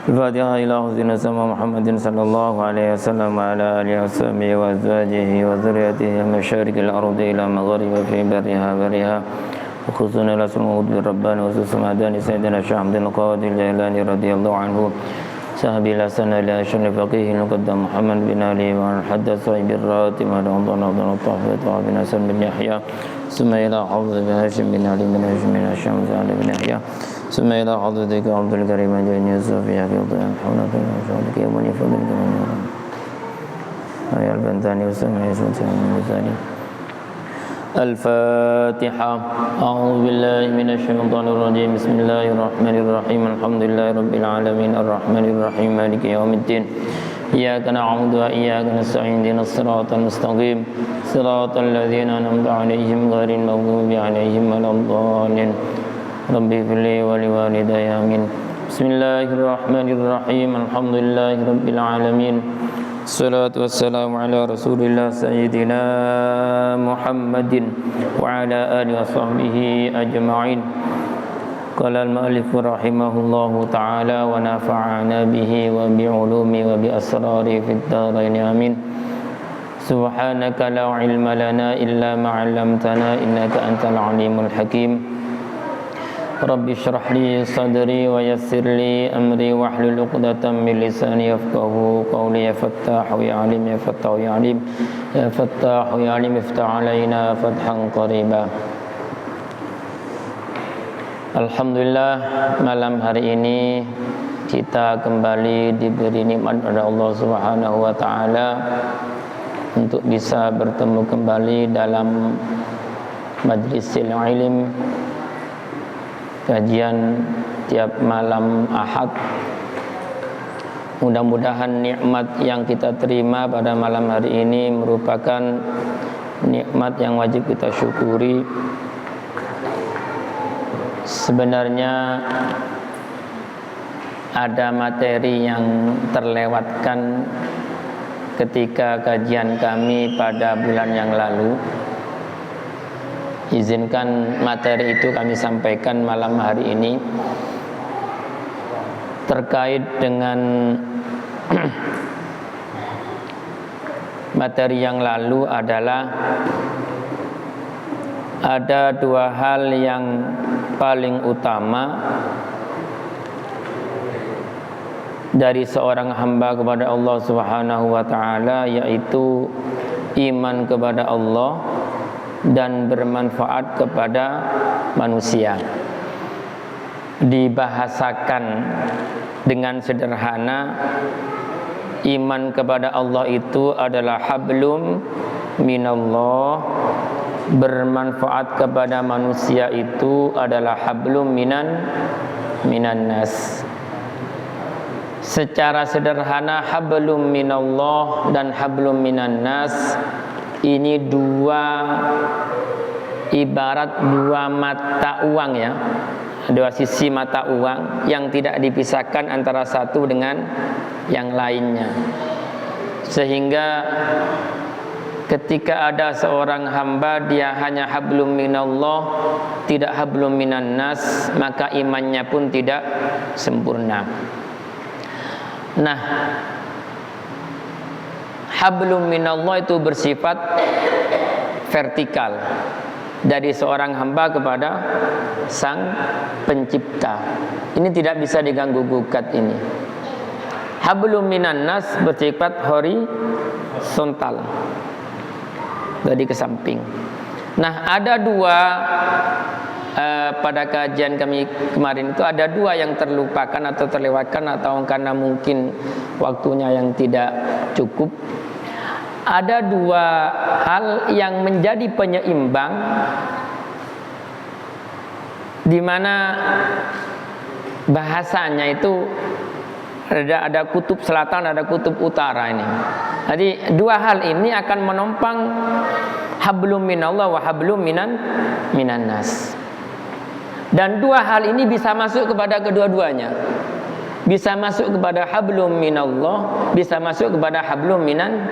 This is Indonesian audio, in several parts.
الفاتحة إلى حسن سما محمد صلى الله عليه وسلم وعلى آله وصحبه وأزواجه وذريته مشارق الأرض إلى مغارب في برها برها وخصوصا إلى سمود بالربان وخصوصا مهدان سيدنا الشيخ عبد القادر الجيلاني رضي الله عنه صاحب الحسن إلى أشرف فقيه المقدم محمد بن علي وعن الحدث صاحب الراتب ورمضان رمضان الطاهر بن حسن بن يحيى ثم إلى حافظ بن هاشم بن علي بن هاشم بن هشام بن يحيى ثم إلى حضرتك عبد الكريم جن يوسف يا في ضيان حولك وشهدك يا بني فضلك من يوم يا البنتاني وسمع يسوع من الثاني الفاتحة. أعوذ بالله من الشيطان الرجيم. بسم الله الرحمن الرحيم. الحمد لله رب العالمين الرحمن الرحيم مالك يوم الدين إياك نعبد وإياك نستعين اهدنا الصراط المستقيم صراط الذين أنعمت عليهم غير المغضوب عليهم ولا الضالين ربي اغفر لي ولوالدي آمين. بسم الله الرحمن الرحيم. الحمد لله رب العالمين الصلاة والسلام على رسول الله سيدنا محمد وعلى آله وصحبه أجمعين. قال المؤلف رحمه الله تعالى ونفعنا به وبعلومه وبأسراره في الدارين آمين. سبحانك لا علم لنا إلا ما علمتنا إنك أنت العليم الحكيم. رب اشرح لي صدري ويسر لي أمري واحلل عقدة من لساني يفقهوا قولي يا فتاح يا عليم يا فتاح يا عليم يا فتاح يا عليم افتح علينا فتحا قريبا. Alhamdulillah, malam hari ini kita kembali diberi nikmat oleh Allah Subhanahu wa taala untuk bisa bertemu kembali dalam majlisil ilm, kajian tiap malam Ahad. Mudah-mudahan nikmat yang kita terima pada malam hari ini merupakan nikmat yang wajib kita syukuri. Sebenarnya ada materi yang terlewatkan ketika kajian kami pada bulan yang lalu. Izinkan materi itu kami sampaikan malam hari ini terkait dengan materi yang lalu adalah ada dua hal yang paling utama dari seorang hamba kepada Allah Subhanahu wa taala, yaitu iman kepada Allah dan bermanfaat kepada manusia. Dibahasakan dengan sederhana, iman kepada Allah itu adalah hablum minallah, bermanfaat kepada manusia itu adalah hablum minan nas. Secara sederhana, hablum minallah dan hablum minan nas ini ibarat dua mata uang ya, dua sisi mata uang yang tidak dipisahkan antara satu dengan yang lainnya. Sehingga ketika ada seorang hamba dia hanya hablum minallah, tidak hablum minan nas, maka imannya pun tidak sempurna. Nah, hablum minallah itu bersifat vertikal dari seorang hamba kepada sang pencipta. Ini tidak bisa diganggu gugat ini. Hablum minan nas bersifat horizontal, dari ke samping. Nah, ada dua pada kajian kami kemarin itu ada dua yang terlupakan atau terlewatkan atau karena mungkin waktunya yang tidak cukup. Ada dua hal yang menjadi penyeimbang di mana bahasanya itu ada kutub selatan, ada kutub utara ini. Jadi dua hal ini akan menopang hablum minallah wa hablum minan nas. Dan dua hal ini bisa masuk kepada kedua-duanya. Bisa masuk kepada hablum minallah, bisa masuk kepada hablum minan,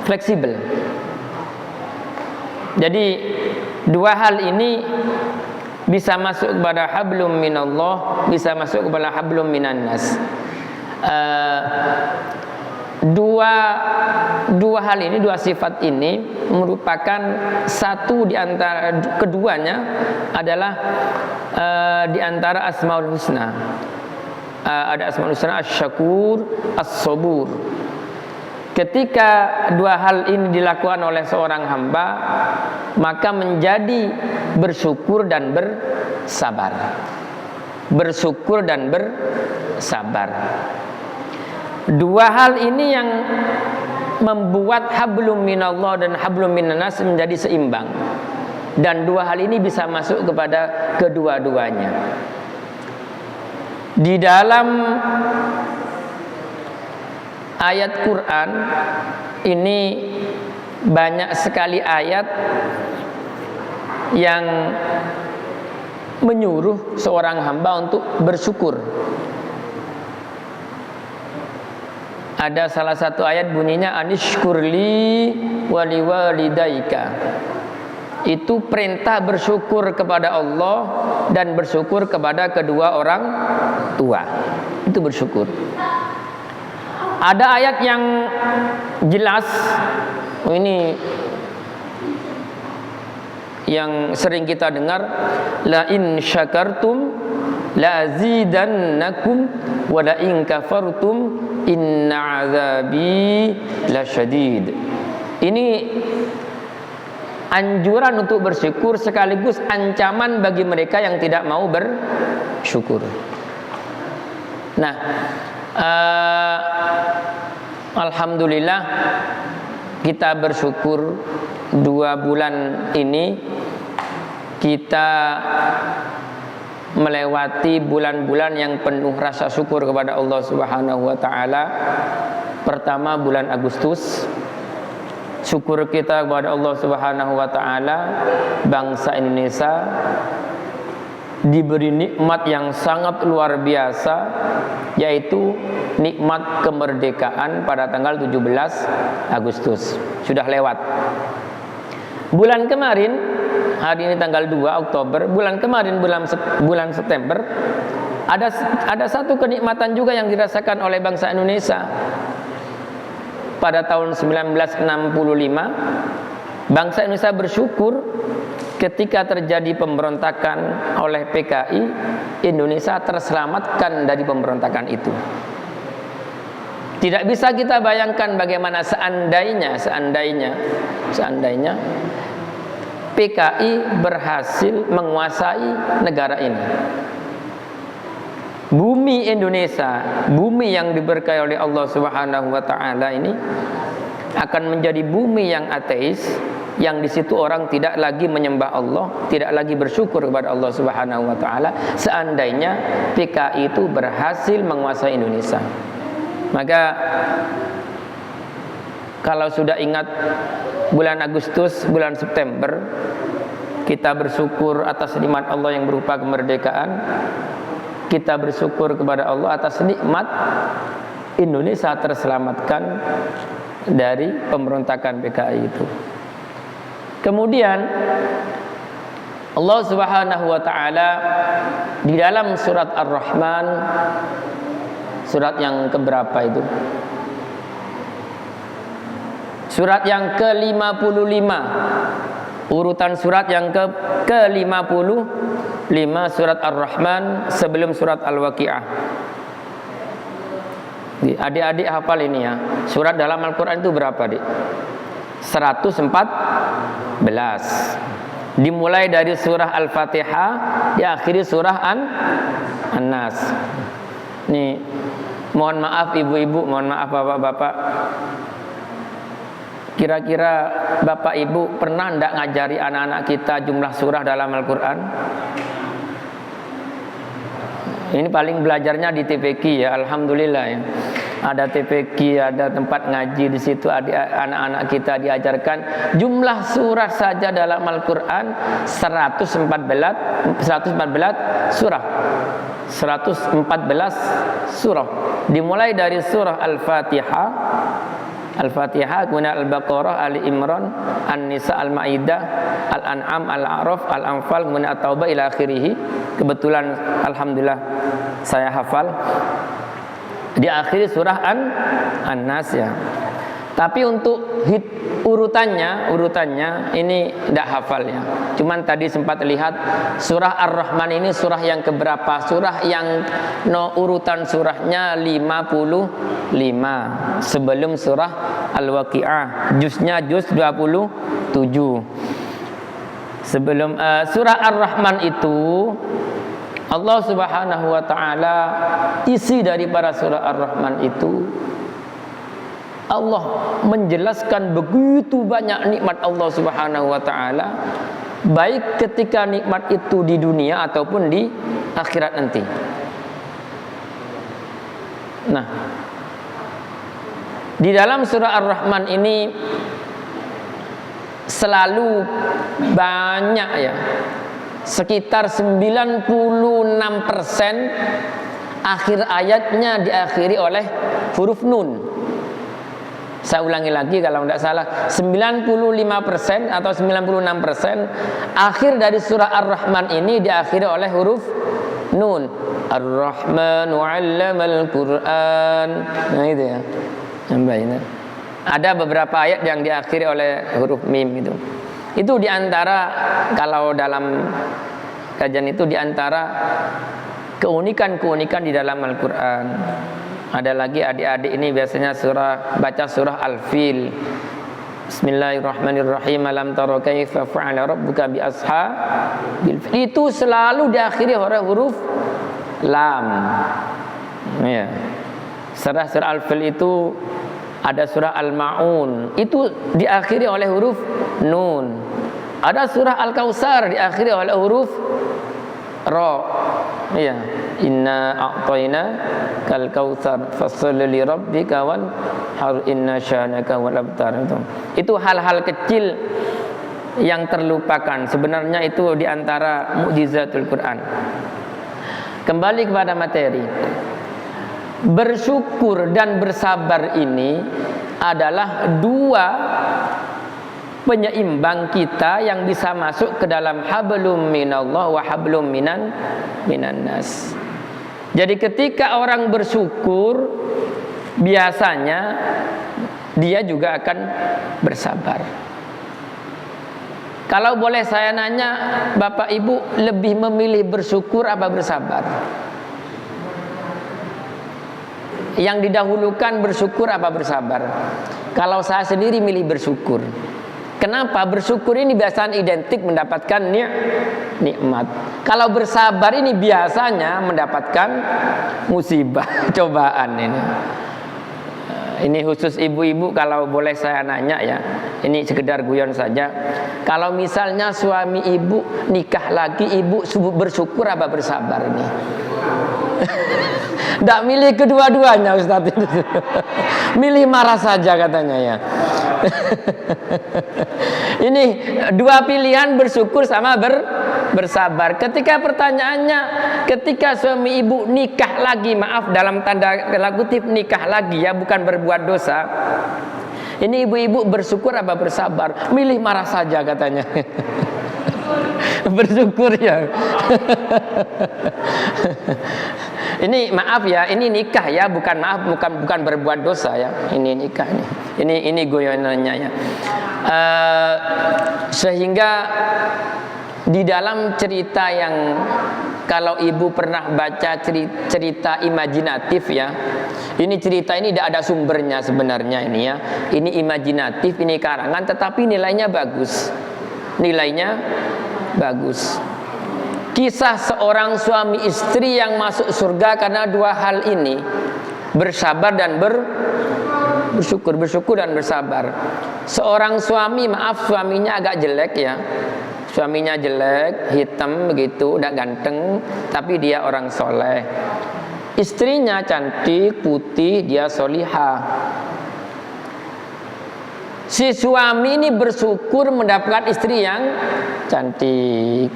fleksibel. Jadi dua hal ini bisa masuk kepada hablum minallah, bisa masuk kepada hablum minan nas. Dua hal ini, dua sifat ini merupakan satu di antara keduanya adalah di antara Asmaul Husna. Ada Asmaul Husna Asy-Syakur, As-Sabur. Ketika dua hal ini dilakukan oleh seorang hamba, maka menjadi bersyukur dan bersabar. Bersyukur dan bersabar. Dua hal ini yang membuat hablum minallah dan hablum minannas menjadi seimbang. Dan dua hal ini bisa masuk kepada kedua-duanya. Di dalam ayat Quran ini banyak sekali ayat yang menyuruh seorang hamba untuk bersyukur. Ada salah satu ayat bunyinya anishkurli waliwalidaika. Itu perintah bersyukur kepada Allah dan bersyukur kepada kedua orang tua. Itu bersyukur. Ada ayat yang jelas, ini yang sering kita dengar, la in syakartum la azidannakum wa la in kafartum inna azabi lasyadid. Ini anjuran untuk bersyukur sekaligus ancaman bagi mereka yang tidak mau bersyukur. Nah, alhamdulillah kita bersyukur 2 bulan ini kita melewati bulan-bulan yang penuh rasa syukur kepada Allah Subhanahu wa taala. Pertama bulan Agustus, syukur kita kepada Allah Subhanahu wa taala, bangsa Indonesia diberi nikmat yang sangat luar biasa, yaitu nikmat kemerdekaan pada tanggal 17 Agustus. Sudah lewat. Bulan kemarin, hari ini tanggal 2 Oktober, bulan kemarin bulan September, ada satu kenikmatan juga yang dirasakan oleh bangsa Indonesia. Pada tahun 1965, bangsa Indonesia bersyukur ketika terjadi pemberontakan oleh PKI, Indonesia terselamatkan dari pemberontakan itu. Tidak bisa kita bayangkan bagaimana seandainya PKI berhasil menguasai negara ini. Bumi Indonesia, bumi yang diberkahi oleh Allah Subhanahu wa taala ini akan menjadi bumi yang ateis, yang di situ orang tidak lagi menyembah Allah, tidak lagi bersyukur kepada Allah Subhanahu wa taala seandainya PKI itu berhasil menguasai Indonesia. Maka kalau sudah ingat bulan Agustus, bulan September, kita bersyukur atas nikmat Allah yang berupa kemerdekaan. Kita bersyukur kepada Allah atas nikmat Indonesia terselamatkan dari pemberontakan PKI itu. Kemudian Allah Subhanahu wa taala di dalam surat Ar-Rahman, surat yang keberapa itu? Surat yang ke-55. Urutan surat yang ke-55, surat Ar-Rahman sebelum surat Al-Waqi'ah. Adik-adik hafal ini ya. Surat dalam Al-Quran itu berapa, Dik? 114. Dimulai dari surah Al-Fatihah, diakhiri surah An-Nas. Nih, mohon maaf ibu-ibu, mohon maaf bapak-bapak. Kira-kira bapak ibu pernah enggak ngajari anak-anak kita jumlah surah dalam Al-Quran? Ini paling belajarnya di TPQ ya, alhamdulillah ya. Ada TPQ, ada tempat ngaji di situ, anak-anak kita diajarkan jumlah surah saja dalam Al-Quran 114 surah. 114 surah. Dimulai dari surah Al-Fatihah, kemudian Al-Baqarah, Ali Imran, An-Nisa, Al-Maidah, Al-An'am, Al-A'raf, Al-Anfal, kemudian At-Taubah ila akhirih. Kebetulan alhamdulillah saya hafal. diakhiri surah An-Nas ya. Tapi untuk urutannya ini tidak hafal ya. Cuman tadi sempat lihat surah Ar-Rahman ini surah yang keberapa? Surah yang urutan surahnya 55 sebelum surah Al-Waqi'ah. Juznya juz 27. Sebelum surah Ar-Rahman itu Allah Subhanahu wa taala, isi daripada surah Ar-Rahman itu Allah menjelaskan begitu banyak nikmat Allah Subhanahu wa taala, baik ketika nikmat itu di dunia ataupun di akhirat nanti. Nah, di dalam surah Ar-Rahman ini selalu banyak ya, sekitar 96% akhir ayatnya diakhiri oleh huruf nun. Saya ulangi lagi kalau tidak salah, 95% atau 96% akhir dari surah Ar-Rahman ini diakhiri oleh huruf nun. Ar-Rahmanu 'allamal Qur'an. Nah itu ya. Sampai ini. Ada beberapa ayat yang diakhiri oleh huruf mim itu. Itu diantara, kalau dalam kajian itu diantara keunikan-keunikan di dalam Al-Quran. Ada lagi adik-adik ini biasanya baca surah Al-Fil. Bismillahirrahmanirrahim. Alam tara kaifa fa'ala rabbuka bi ashabil fil. Itu selalu diakhiri oleh huruf lam. Ya. Surah Al-Fil itu ada surah Al-Ma'un, itu diakhiri oleh huruf nun. Ada surah Al-Kautsar diakhiri oleh huruf ra. Iya, inna a'tayna kal kautsar fasholli li rabbika wan har inna syanaka wal abtar. Itu hal-hal kecil yang terlupakan. Sebenarnya itu diantara mukjizatul Quran. Kembali kepada materi. Bersyukur dan bersabar ini adalah dua penyeimbang kita yang bisa masuk ke dalam hablum minallah wa hablum minan nas. Jadi ketika orang bersyukur, biasanya dia juga akan bersabar. Kalau boleh saya nanya, Bapak Ibu lebih memilih bersyukur apa bersabar? Yang didahulukan bersyukur apa bersabar? Kalau saya sendiri milih bersyukur. Kenapa? Bersyukur ini biasanya identik mendapatkan nikmat. Kalau bersabar ini biasanya mendapatkan musibah, cobaan ini. Ini khusus ibu-ibu, kalau boleh saya nanya ya. Ini sekedar guyon saja. Kalau misalnya suami ibu nikah lagi, ibu bersyukur apa bersabar ini? Tidak milih kedua-duanya Ustaz. Milih marah saja katanya ya. Ini dua pilihan, bersyukur sama bersabar. Ketika pertanyaannya, ketika suami ibu nikah lagi, maaf dalam tanda kutip nikah lagi ya, bukan berbuat dosa. Ini ibu-ibu bersyukur apa bersabar? Milih marah saja katanya. Bersyukur ya. Ini maaf ya, ini nikah ya, bukan berbuat dosa ya. Ini nikah nih. Ini goyonannya ya. Sehingga di dalam cerita yang, kalau ibu pernah baca cerita imajinatif ya. Ini cerita ini tidak ada sumbernya sebenarnya ini ya. Ini imajinatif, ini karangan, tetapi nilainya bagus. Nilainya bagus. Kisah seorang suami istri yang masuk surga karena dua hal ini, bersabar dan bersyukur dan bersabar. Seorang suami, maaf suaminya agak jelek ya, suaminya jelek, hitam begitu, udah ganteng, tapi dia orang soleh. Istrinya cantik, putih, dia solihah. Si suami ini bersyukur mendapatkan istri yang cantik.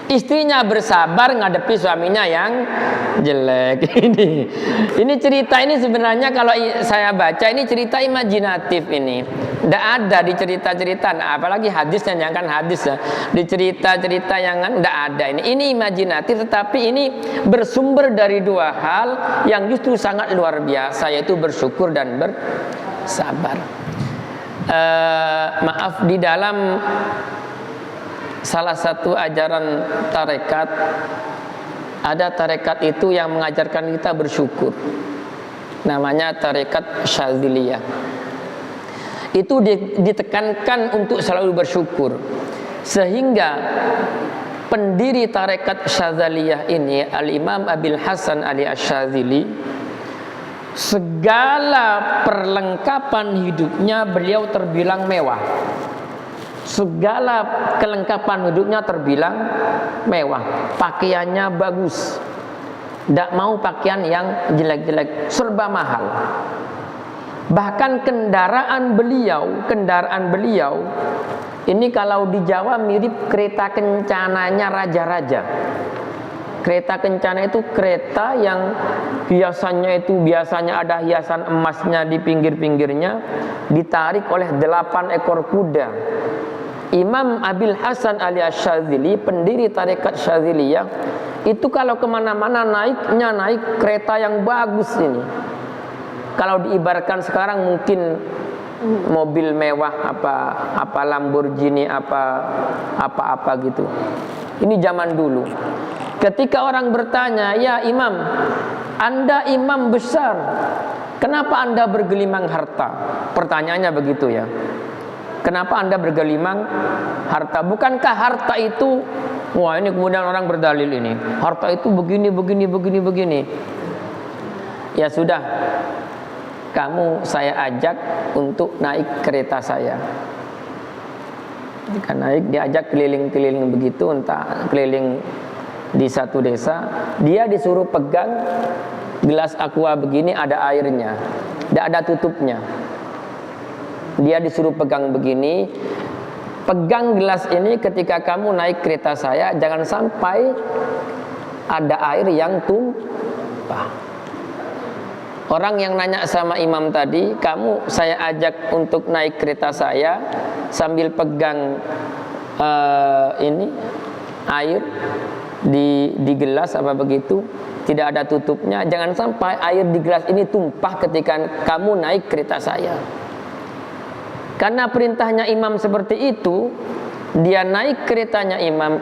Istrinya bersabar ngadepi suaminya yang jelek. Ini cerita ini sebenarnya kalau saya baca ini cerita imajinatif ini. Tidak ada di cerita-cerita, nah, apalagi hadisnya, jangan hadis ya. Di cerita-cerita yang tidak ada ini. Ini imajinatif, tetapi ini bersumber dari dua hal yang justru sangat luar biasa, yaitu bersyukur dan bersabar. Maaf, di dalam salah satu ajaran tarekat, ada tarekat itu yang mengajarkan kita bersyukur, namanya tarekat Syadziliyah. Itu ditekankan untuk selalu bersyukur, sehingga pendiri tarekat Syadziliyah ini Al-Imam Abil Hasan Ali Asy-Syadzili, segala perlengkapan hidupnya beliau terbilang mewah. Segala kelengkapan hidupnya terbilang mewah. Pakaiannya bagus, tidak mau pakaian yang jelek-jelek, serba mahal. Bahkan kendaraan beliau ini kalau di Jawa mirip kereta kencananya raja-raja. Kereta kencana itu kereta yang biasanya ada hiasan emasnya di pinggir-pinggirnya, ditarik oleh 8 ekor kuda. Imam Abil Hasan Ali Asy-Syadzili, pendiri tarekat Syadziliyah, itu kalau kemana-mana naik kereta yang bagus ini. Kalau diibaratkan sekarang mungkin mobil mewah, apa Lamborghini, apa gitu. Ini zaman dulu. Ketika orang bertanya, "Ya Imam, Anda imam besar, kenapa Anda bergelimang harta?" Pertanyaannya begitu ya. Kenapa Anda bergelimang harta? Bukankah harta itu, wah ini kemudian orang berdalil ini, harta itu begini. Ya sudah, kamu saya ajak untuk naik kereta saya. Jika naik, diajak keliling-keliling begitu, entah keliling di satu desa, dia disuruh pegang gelas aqua begini, ada airnya, tidak ada tutupnya. Dia disuruh pegang begini, pegang gelas ini ketika kamu naik kereta saya, jangan sampai ada air yang tumpah. Orang yang nanya sama imam tadi, kamu saya ajak untuk naik kereta saya sambil pegang ini air di gelas apa begitu, tidak ada tutupnya, jangan sampai air di gelas ini tumpah ketika kamu naik kereta saya. Karena perintahnya imam seperti itu, dia naik keretanya Imam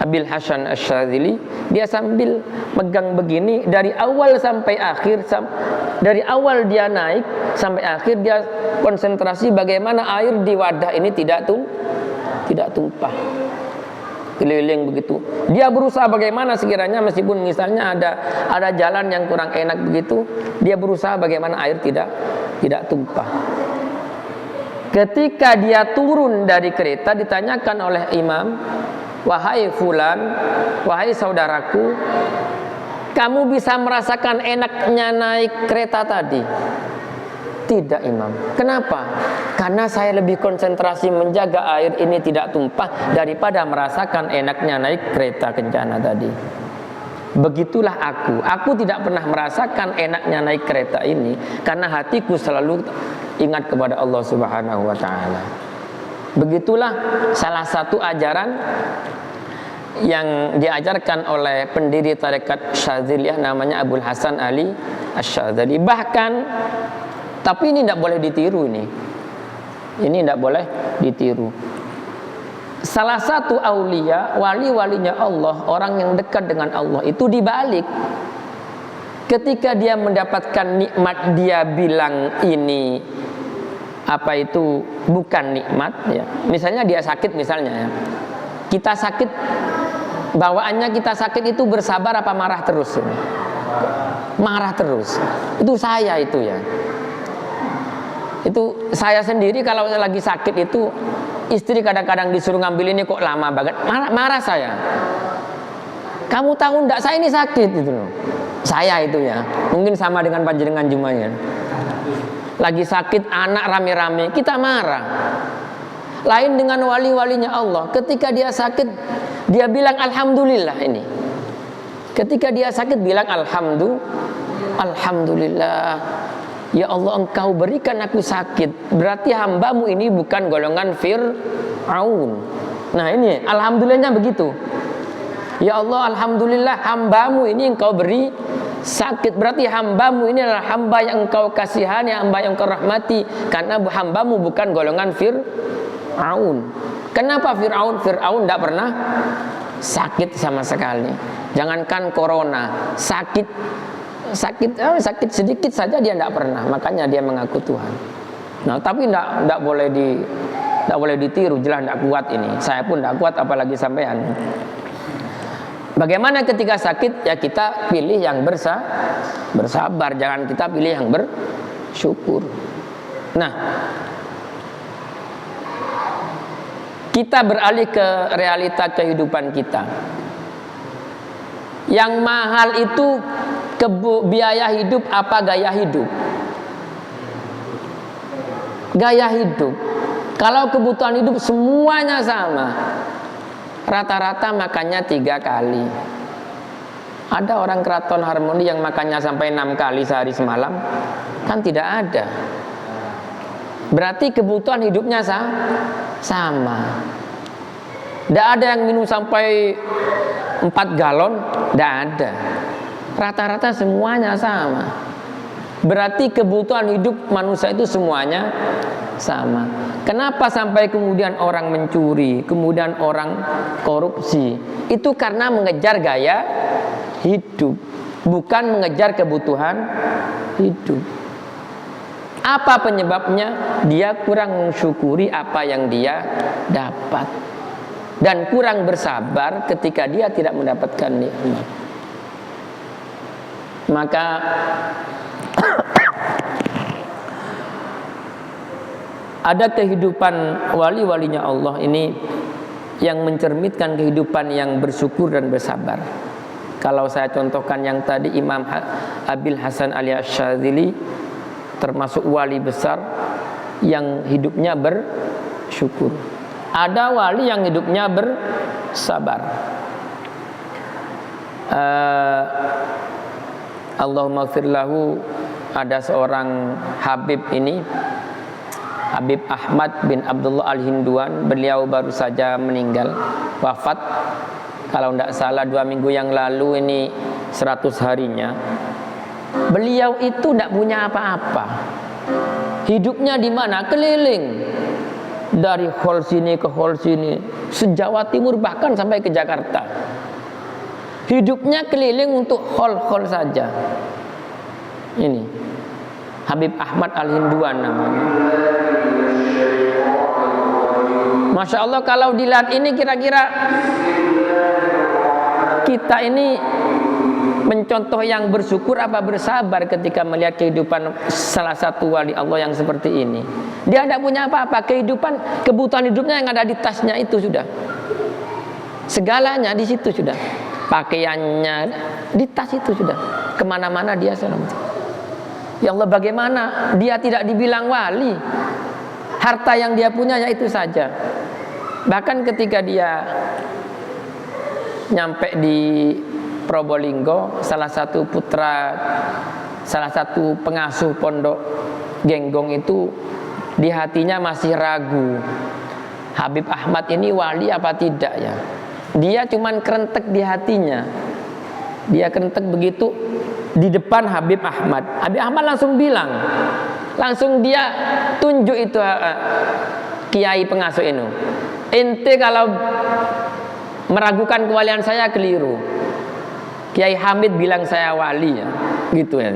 Abil Hasan Asy-Syadzili, dia sambil megang begini dari awal sampai akhir, dari awal dia naik sampai akhir dia konsentrasi bagaimana air di wadah ini tidak tumpah. Keliling begitu. Dia berusaha bagaimana sekiranya meskipun misalnya ada jalan yang kurang enak begitu, dia berusaha bagaimana air tidak tumpah. Ketika dia turun dari kereta, ditanyakan oleh imam, "Wahai fulan, wahai saudaraku, kamu bisa merasakan enaknya naik kereta tadi?" "Tidak imam." "Kenapa?" "Karena saya lebih konsentrasi menjaga air ini tidak tumpah daripada merasakan enaknya naik kereta kencana tadi." Begitulah aku tidak pernah merasakan enaknya naik kereta ini karena hatiku selalu ingat kepada Allah Subhanahu wa ta'ala. Begitulah salah satu ajaran yang diajarkan oleh pendiri tarekat Syadziliyah, namanya Abul Hasan Ali Asy-Syadzili. Bahkan, tapi ini tidak boleh ditiru ini tidak boleh ditiru. Salah satu aulia, wali-walinya Allah, orang yang dekat dengan Allah, itu dibalik. Ketika dia mendapatkan nikmat, dia bilang ini bukan nikmat ya. Misalnya dia sakit misalnya ya. Kita sakit, bawaannya kita sakit itu bersabar apa marah terus ini? Marah terus. Itu saya itu ya. Itu saya sendiri kalau lagi sakit itu, istri kadang-kadang disuruh ngambil ini kok lama banget, marah saya. Kamu tahu enggak saya ini sakit gitu loh. Saya itu ya, mungkin sama dengan panjenengan Jumayan. Lagi sakit, anak rame-rame, kita marah. Lain dengan wali-walinya Allah, ketika dia sakit, Dia bilang alhamdulillah ini. Ketika dia sakit bilang alhamdulillah. Ya Allah, engkau berikan aku sakit. Berarti hambamu ini bukan golongan Fir'aun. Nah ini alhamdulillahnya begitu. Ya Allah, alhamdulillah hambamu ini engkau beri sakit. Berarti hambamu ini adalah hamba yang engkau kasihani, hamba yang engkau rahmati. Karena hambamu bukan golongan Fir'aun. Kenapa Fir'aun? Fir'aun tidak pernah sakit sama sekali. Jangankan corona, sakit sedikit saja dia tidak pernah. Makanya dia mengaku Tuhan. Nah, tapi tidak boleh ditiru. Jelas tidak kuat ini. Saya pun tidak kuat, apalagi sampean. Bagaimana ketika sakit? Ya kita pilih yang bersabar. Jangan kita pilih yang bersyukur. Nah, kita beralih ke realita kehidupan kita. Yang mahal itu biaya hidup apa gaya hidup? Gaya hidup. Kalau kebutuhan hidup semuanya sama, rata-rata makannya 3 kali. Ada orang Keraton Harmoni yang makannya sampai 6 kali sehari semalam? Kan tidak ada. Berarti kebutuhan hidupnya sama. Tidak ada yang minum sampai 4 galon, tidak ada. Rata-rata semuanya sama. Berarti kebutuhan hidup manusia itu semuanya sama. Kenapa sampai kemudian orang mencuri, kemudian orang korupsi? Itu karena mengejar gaya hidup, bukan mengejar kebutuhan hidup. Apa penyebabnya? Dia kurang mensyukuri apa yang dia dapat, dan kurang bersabar ketika dia tidak mendapatkan nikmat. Maka ada kehidupan wali-walinya Allah ini yang mencerminkan kehidupan yang bersyukur dan bersabar. Kalau saya contohkan yang tadi, Imam Abil Hasan Ali Asyadzili termasuk wali besar yang hidupnya bersyukur. Ada wali yang hidupnya bersabar. Allahumma firlahu. Ada seorang Habib ini, Habib Ahmad bin Abdullah Al-Hinduan. Beliau baru saja meninggal, wafat. Kalau tidak salah 2 minggu yang lalu, ini 100 harinya. Beliau itu tidak punya apa-apa. Hidupnya di mana? Keliling dari hall sini ke hall sini, se-Jawa Timur bahkan sampai ke Jakarta. Hidupnya keliling untuk hall-hall saja. Ini Habib Ahmad Al-Hinduan namanya. Masya Allah, kalau dilihat ini kira-kira kita ini mencontoh yang bersyukur apa bersabar ketika melihat kehidupan salah satu wali Allah yang seperti ini. Dia tidak punya apa-apa. Kebutuhan hidupnya yang ada di tasnya itu sudah. Segalanya di situ sudah. Pakaiannya di tas itu sudah. Kemana-mana dia selamat. Ya Allah, bagaimana dia tidak dibilang wali? Harta yang dia punya ya itu saja. Bahkan ketika dia nyampe di Probolinggo, salah satu pengasuh pondok Genggong itu di hatinya masih ragu, Habib Ahmad ini wali apa tidak ya. Dia cuman kerentek di hatinya. Dia kerentek begitu di depan Habib Ahmad. Habib Ahmad langsung bilang, langsung dia tunjuk itu kiai pengasuh ini. Ente kalau meragukan kewalian saya keliru. Kiai Hamid bilang saya wali ya, gitu ya.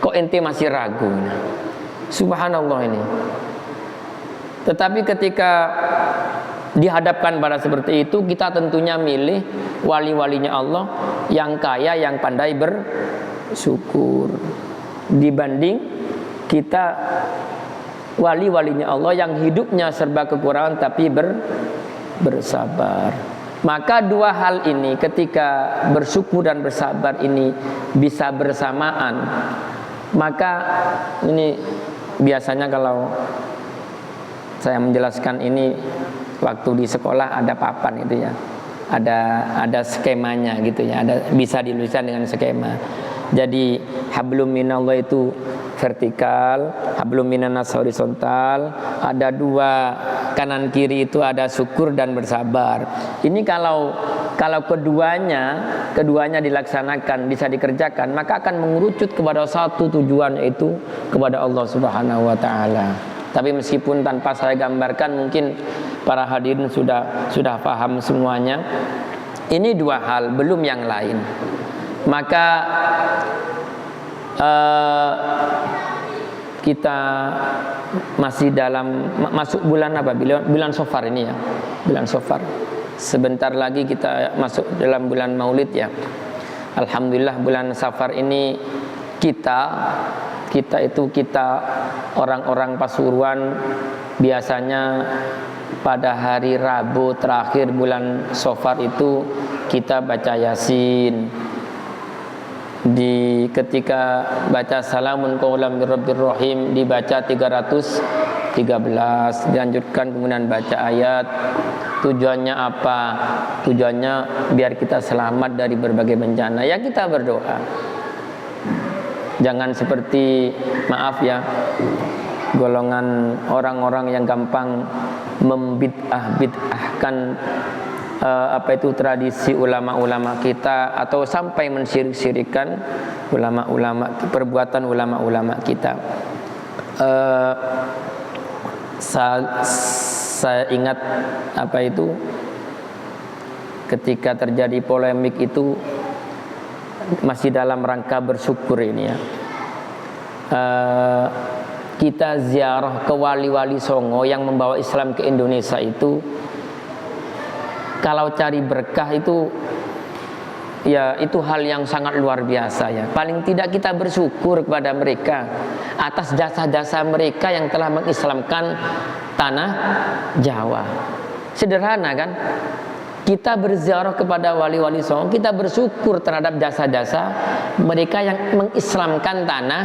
Kok ente masih ragu? Subhanallah ini. Tetapi ketika dihadapkan pada seperti itu, kita tentunya milih wali-walinya Allah yang kaya, yang pandai bersyukur, dibanding kita wali-walinya Allah yang hidupnya serba kekurangan tapi bersabar. Maka 2 hal ini, ketika bersyukur dan bersabar ini bisa bersamaan, maka ini biasanya kalau saya menjelaskan ini waktu di sekolah ada papan itu ya. ada skemanya gitu ya, bisa diluluskan dengan skema. Jadi hablum minallah itu vertikal, hablum minanas horizontal, ada dua, kanan kiri itu ada syukur dan bersabar. Ini kalau keduanya dilaksanakan, bisa dikerjakan, maka akan mengerucut kepada satu tujuan, yaitu kepada Allah Subhanahu wa taala. Tapi meskipun tanpa saya gambarkan, mungkin para hadirin sudah paham semuanya. Ini dua hal, belum yang lain. Maka kita masih masuk bulan apa? Bulan Safar ini ya. Bulan Safar. Sebentar lagi kita masuk dalam bulan Maulid ya. Alhamdulillah bulan Safar ini kita orang-orang Pasuruan biasanya pada hari Rabu terakhir bulan Safar itu kita baca Yasin. Ketika baca salamun qaulam mir rabbir rahim dibaca 313, dilanjutkan kemudian baca ayat. Tujuannya apa? Tujuannya biar kita selamat dari berbagai bencana. Ya kita berdoa. Jangan seperti, maaf ya, golongan orang-orang yang gampang membid'ahkan tradisi ulama-ulama kita, atau sampai mensirik-sirikan perbuatan ulama-ulama kita. Saya ingat ketika terjadi polemik itu masih dalam rangka bersyukur ini ya. Kita ziarah ke wali-wali Songo yang membawa Islam ke Indonesia itu, kalau cari berkah itu ya itu hal yang sangat luar biasa ya. Paling tidak kita bersyukur kepada mereka atas jasa-jasa mereka yang telah mengislamkan tanah Jawa. Sederhana kan? Kita berziarah kepada wali-wali Songo, kita bersyukur terhadap jasa-jasa mereka yang mengislamkan tanah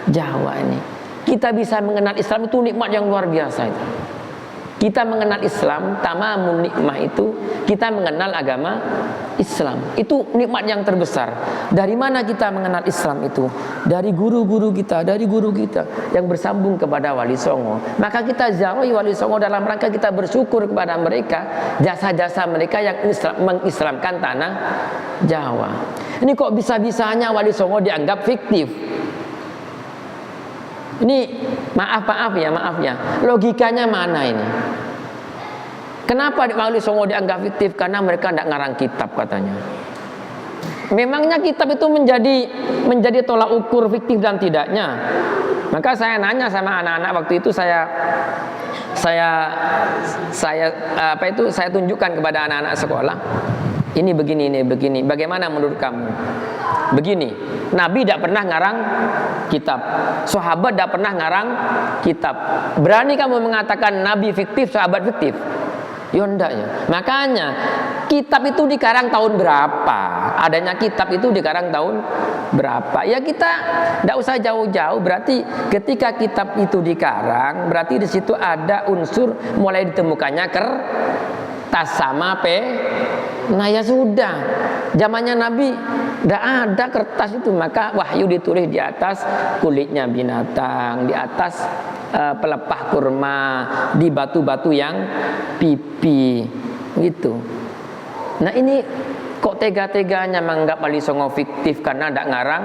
Jawa ini. Kita bisa mengenal Islam itu nikmat yang luar biasa itu. Kita mengenal Islam, tamamun nikmah itu kita mengenal agama Islam. Itu nikmat yang terbesar. Dari mana kita mengenal Islam itu? Dari guru-guru kita, yang bersambung kepada wali Songo. Maka kita ziarahi wali Songo dalam rangka kita bersyukur kepada mereka, jasa-jasa mereka yang mengislamkan tanah Jawa. Ini kok bisa-bisanya wali Songo dianggap fiktif? Ini maaf ya, logikanya mana ini? Kenapa wali Songo dianggap fiktif? Karena mereka tidak ngarang kitab katanya. Memangnya kitab itu menjadi tolak ukur fiktif dan tidaknya? Maka saya nanya sama anak-anak waktu itu, saya tunjukkan kepada anak-anak sekolah. Ini begini. Bagaimana menurut kamu? Begini, Nabi tidak pernah ngarang kitab, sahabat tidak pernah ngarang kitab. Berani kamu mengatakan Nabi fiktif, sahabat fiktif? Ya enggak ya. Makanya kitab itu dikarang tahun berapa? Adanya kitab itu dikarang tahun berapa? Ya kita tidak usah jauh-jauh. Berarti ketika kitab itu dikarang, berarti di situ ada unsur mulai ditemukannya kertas sama Nah ya sudah, zamannya Nabi tidak ada kertas itu, maka wahyu ditulis di atas kulitnya binatang, di atas pelepah kurma, di batu-batu yang pipi, gitu. Nah ini kok tega-teganya menganggap wali Songo fiktif karena tidak ngarang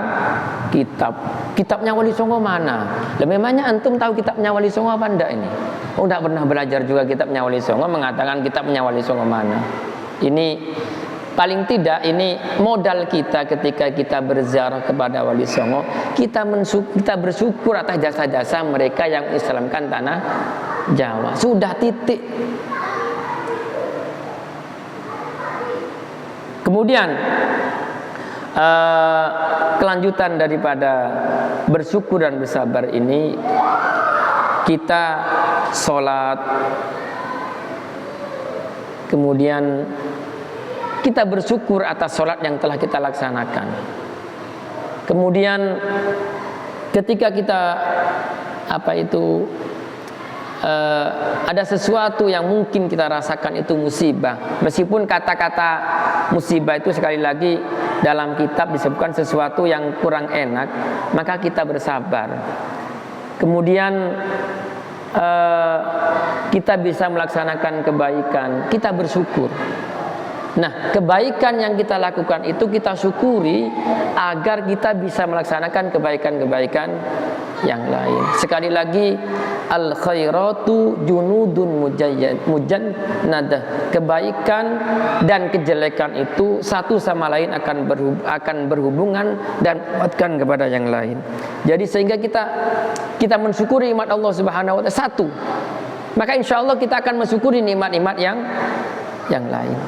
kitab. Kitabnya wali Songo mana? Memangnya antum tahu kitabnya wali Songo apa enggak ini? Oh tidak pernah belajar juga kitabnya wali Songo, mengatakan kitabnya wali Songo mana? Ini paling tidak ini modal kita ketika kita berziarah kepada wali Songo, kita bersyukur atas jasa-jasa mereka yang mengislamkan tanah Jawa. Sudah, titik. Kemudian kelanjutan daripada bersyukur dan bersabar ini, kita sholat, kemudian kita bersyukur atas sholat yang telah kita laksanakan. Kemudian ketika kita ada sesuatu yang mungkin kita rasakan itu musibah. Meskipun kata-kata musibah itu sekali lagi dalam kitab disebutkan sesuatu yang kurang enak, maka kita bersabar. Kemudian kita bisa melaksanakan kebaikan, kita bersyukur. Nah, kebaikan yang kita lakukan itu kita syukuri agar kita bisa melaksanakan kebaikan-kebaikan yang lain. Sekali lagi, al khairatu junudun mujannadah. Kebaikan dan kejelekan itu satu sama lain akan berhubungan dan menguatkan kepada yang lain. Jadi sehingga kita mensyukuri nikmat Allah Subhanahu wa taala satu. Maka insya Allah kita akan mensyukuri nikmat-nikmat yang lain.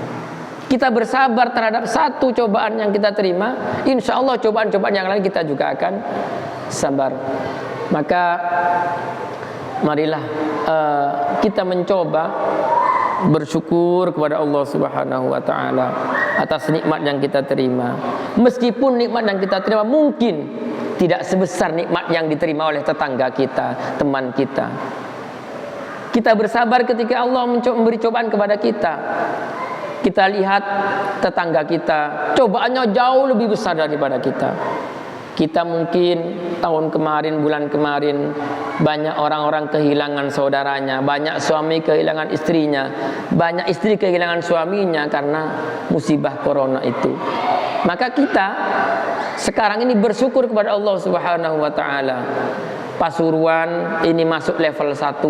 Kita bersabar terhadap satu cobaan yang kita terima, insya Allah cobaan-cobaan yang lain kita juga akan sabar. Maka marilah kita mencoba bersyukur kepada Allah Subhanahu wa taala atas nikmat yang kita terima. Meskipun nikmat yang kita terima mungkin tidak sebesar nikmat yang diterima oleh tetangga kita, teman kita. Kita bersabar ketika Allah memberi cobaan kepada kita. Kita lihat tetangga kita, cobaannya jauh lebih besar daripada kita. Kita mungkin tahun kemarin, bulan kemarin, banyak orang-orang kehilangan saudaranya, banyak suami kehilangan istrinya, banyak istri kehilangan suaminya karena musibah corona itu. Maka kita sekarang ini bersyukur kepada Allah Subhanahu wa taala. Pasuruan ini masuk level 1,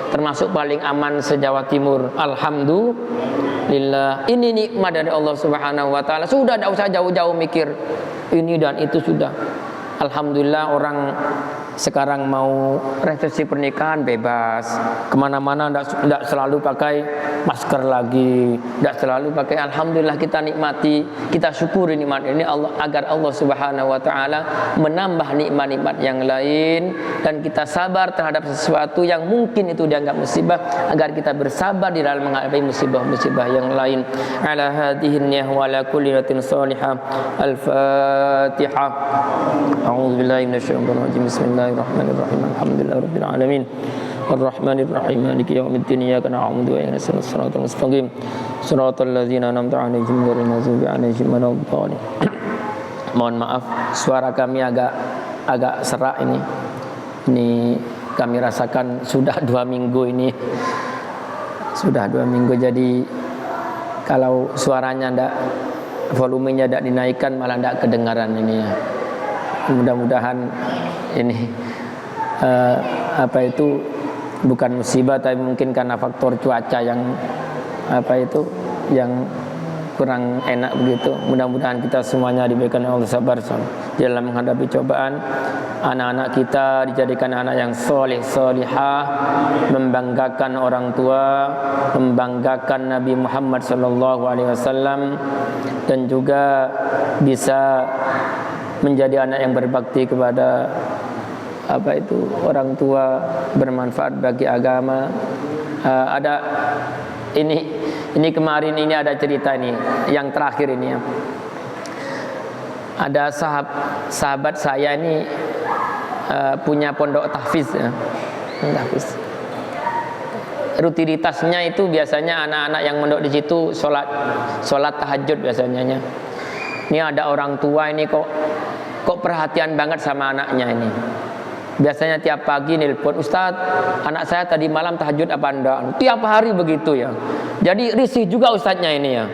termasuk paling aman se-Jawa Timur. Alhamdulillah. Ini nikmat dari Allah Subhanahu wa taala. Sudah tidak usah jauh-jauh mikir ini dan itu sudah. Alhamdulillah, orang sekarang mau resepsi pernikahan bebas, kemana-mana tidak selalu pakai masker lagi, tidak selalu pakai. Alhamdulillah, kita nikmati, kita syukuri nikmat ini Allah, agar Allah Subhanahu wa taala menambah nikmat-nikmat yang lain, dan kita sabar terhadap sesuatu yang mungkin itu dianggap musibah, agar kita bersabar di dalam menghadapi musibah-musibah yang lain. Ala hadhihi niyyah wa ala kulli niyatin salihah. Al-Fatihah. A'udzu billahi minasyaitonir rajim. Bismillahirrahmanirrahim. Alhamdulillahirabbil alamin. Ar-Rahmanir Rahim. Maliki yaumiddin. Iyyaka na'budu wa iyyaka nasta'in. Shiratal mustaqim. Shiratal ladzina an'amta 'alaihim ghairil maghdubi 'alaihim waladdallin. Mohon maaf, suara kami agak serak ini. Ini kami rasakan sudah 2 minggu ini. Sudah 2 minggu, jadi kalau suaranya ndak, volumenya tidak dinaikkan malah tidak kedengaran ini ya. Mudah-mudahan ini bukan musibah, tapi mungkin karena faktor cuaca yang yang kurang enak begitu. Mudah-mudahan kita semuanya diberikan Allah sabar di dalam menghadapi cobaan. Anak-anak kita dijadikan anak yang soleh solihah, membanggakan orang tua, membanggakan Nabi Muhammad SAW, dan juga bisa menjadi anak yang berbakti kepada orang tua, bermanfaat bagi agama. Ada ini kemarin ini ada cerita ini yang terakhir ini ya. Ada sahabat saya ini punya pondok tahfiz ya. Tahfiz. Rutinitasnya itu biasanya anak-anak yang mondok di situ sholat tahajud biasanya. Ini ada orang tua ini kok perhatian banget sama anaknya ini. Biasanya tiap pagi nelpon, Ustadz, anak saya tadi malam tahajud apa enggak? Tiap hari begitu ya. Jadi risih juga ustadznya ini ya.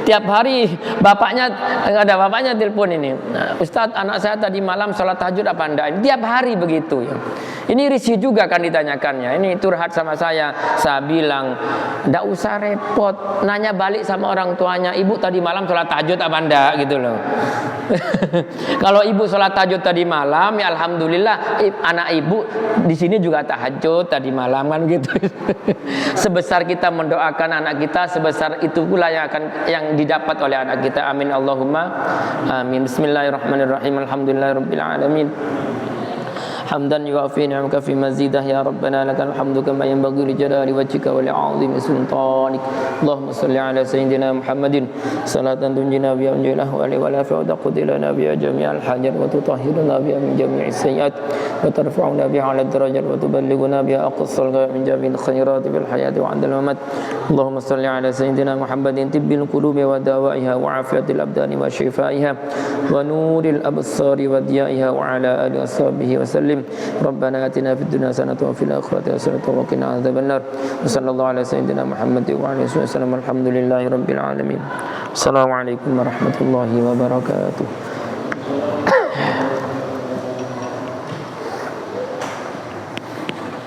Tiap hari bapaknya telepon ini, Ustadz, anak saya tadi malam sholat tahajud apa enggak? Tiap hari begitu ya. Ini risih juga kan ditanyakannya. Ini curhat sama saya bilang, enggak usah repot, nanya balik sama orang tuanya, ibu tadi malam sholat tahajud apa enggak gitu loh. Kalau ibu sholat tahajud tadi malam, ya alhamdulillah, anak ibu di sini juga tahajud tadi malam kan gitu. Sebesar kita mendoakan anak kita, sebesar itu pula yang didapat oleh anak kita. Amin Allahumma amin. Bismillahirrahmanirrahim. Alhamdulillahirabbil alamin. حمدا يوافي نعمك في مزيده يا ربنا لك الحمد كما ينبغي لجلال وجهك ولعظيم سلطانك اللهم صل على سيدنا محمد صلاة تنجينا بها من جميع الأهوال والآفات وتقضي لنا بها جميع الحاجات وتطهرنا بها من جميع السيئات وترفعنا بها على الدرجات وتبلغنا بها أقصى الغاية من جميع الخيرات في الحياة وعند الممات اللهم صل على سيدنا محمد طب القلوب ودوائها وعافية الأبدان وشفائها ونور الأبصار وضيائها وعلى آله وصحبه وسلم ربنا آتنا في الدنيا حسنة وفي الآخرة حسنة وقنا عذاب النار وصلى الله على سيدنا محمد وعلى آله وسلم الحمد لله رب العالمين السلام عليكم ورحمة الله وبركاته